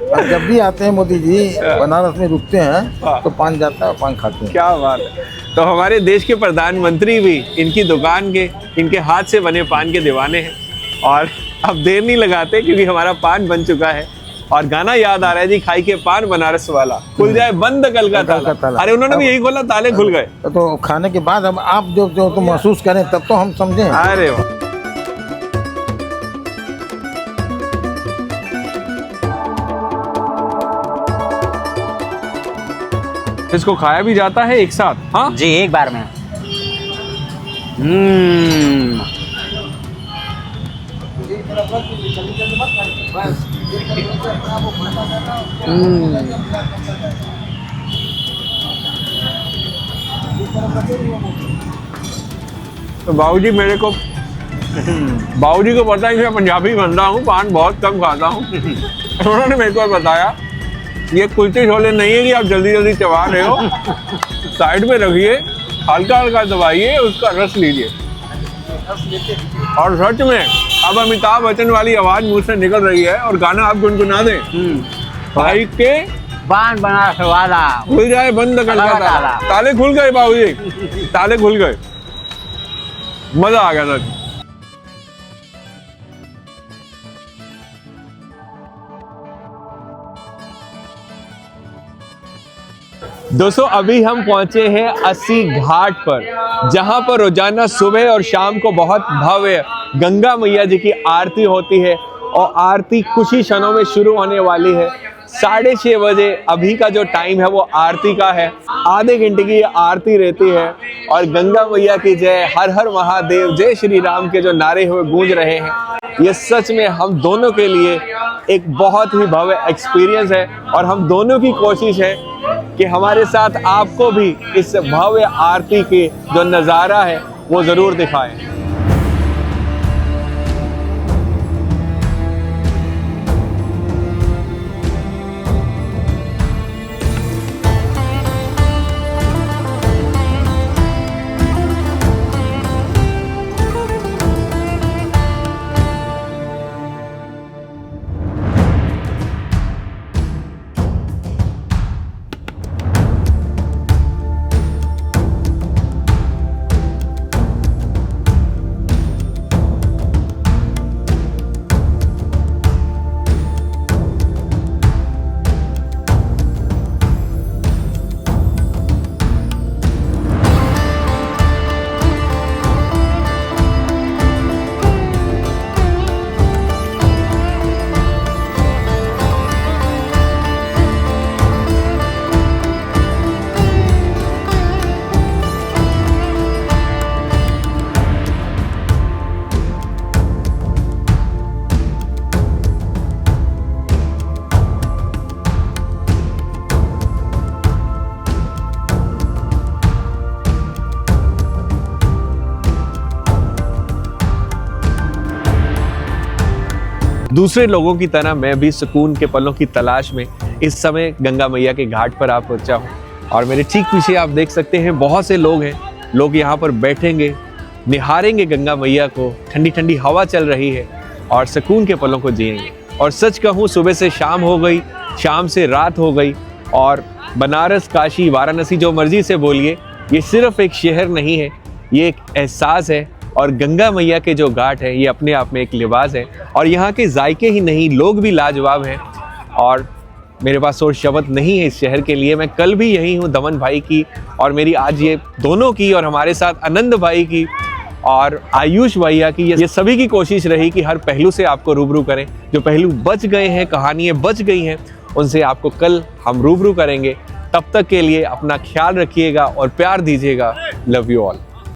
और जब भी आते हैं मोदी जी बनारस में रुकते हैं तो पान जाता है, पान खाते हैं। क्या बात है। तो हमारे देश के प्रधानमंत्री भी इनकी दुकान के, इनके हाथ से बने पान के दीवाने हैं। और अब देर नहीं लगाते क्योंकि हमारा पान बन चुका है और गाना याद आ रहा है जी, खाई के पान बनारस वाला, खुल जाए बंद कल का ताला। अरे उन्होंने भी यही खोला, ताले खुल गए। तो खाने के बाद अब आप जो तो महसूस करें तब तो हम समझें। अरे वाह। इसको खाया भी जाता है एक साथ? हाँ जी, एक बार में। तो बाबूजी मेरे को, बाबूजी को पता है कि मैं पंजाबी बंदा हूँ, पान बहुत कम खाता हूँ। उन्होंने मेरे को बताया ये कुलचे छोले नहीं है कि आप जल्दी जल्दी चबा रहे हो, साइड में रखिए, हल्का हल्का दबाइए, उसका रस लीजिए। और सच में अब अमिताभ बच्चन वाली आवाज मुंह से निकल रही है और गाना आप गुनगुना दें। भाई के पान बनारस वाला, खुल जाए बंद कल का ताला। ताले खुल गए बाबूजी, ताले खुल गए, मजा आ गया सर। दोस्तों अभी हम पहुंचे हैं 80 घाट पर, जहां पर रोजाना सुबह और शाम को बहुत भव्य गंगा मैया जी की आरती होती है और आरती कुछ ही क्षणों में शुरू होने वाली है। 6:30 बजे अभी का जो टाइम है वो आरती का है। आधे घंटे की आरती रहती है और गंगा मैया की जय, हर हर महादेव, जय श्री राम के जो नारे हुए गूंज रहे हैं। ये सच में हम दोनों के लिए एक बहुत ही भव्य एक्सपीरियंस है और हम दोनों की कोशिश है कि हमारे साथ आपको भी इस भव्य आरती के जो नज़ारा है वो ज़रूर दिखाएं। दूसरे लोगों की तरह मैं भी सुकून के पलों की तलाश में इस समय गंगा मैया के घाट पर आ पहुंचा हूं। और मेरे ठीक पीछे आप देख सकते हैं बहुत से लोग हैं। लोग यहाँ पर बैठेंगे, निहारेंगे गंगा मैया को, ठंडी ठंडी हवा चल रही है और सुकून के पलों को जिएंगे। और सच कहूँ, सुबह से शाम हो गई, शाम से रात हो गई, और बनारस, काशी, वाराणसी, जो मर्जी से बोलिए, ये सिर्फ एक शहर नहीं है, ये एक एहसास है। और गंगा मैया के जो घाट है, ये अपने आप में एक लिबास है। और यहाँ के जायके ही नहीं, लोग भी लाजवाब हैं। और मेरे पास और शब्द नहीं है इस शहर के लिए। मैं कल भी यही हूँ दमन भाई की, और मेरी आज ये दोनों की, और हमारे साथ आनंद भाई की और आयुष भैया की, ये सभी की कोशिश रही कि हर पहलू से आपको रूबरू करें। जो पहलू बच गए हैं, कहानियाँ बच गई हैं, उनसे आपको कल हम रूबरू करेंगे। तब तक के लिए अपना ख्याल रखिएगा और प्यार दीजिएगा। Love you all.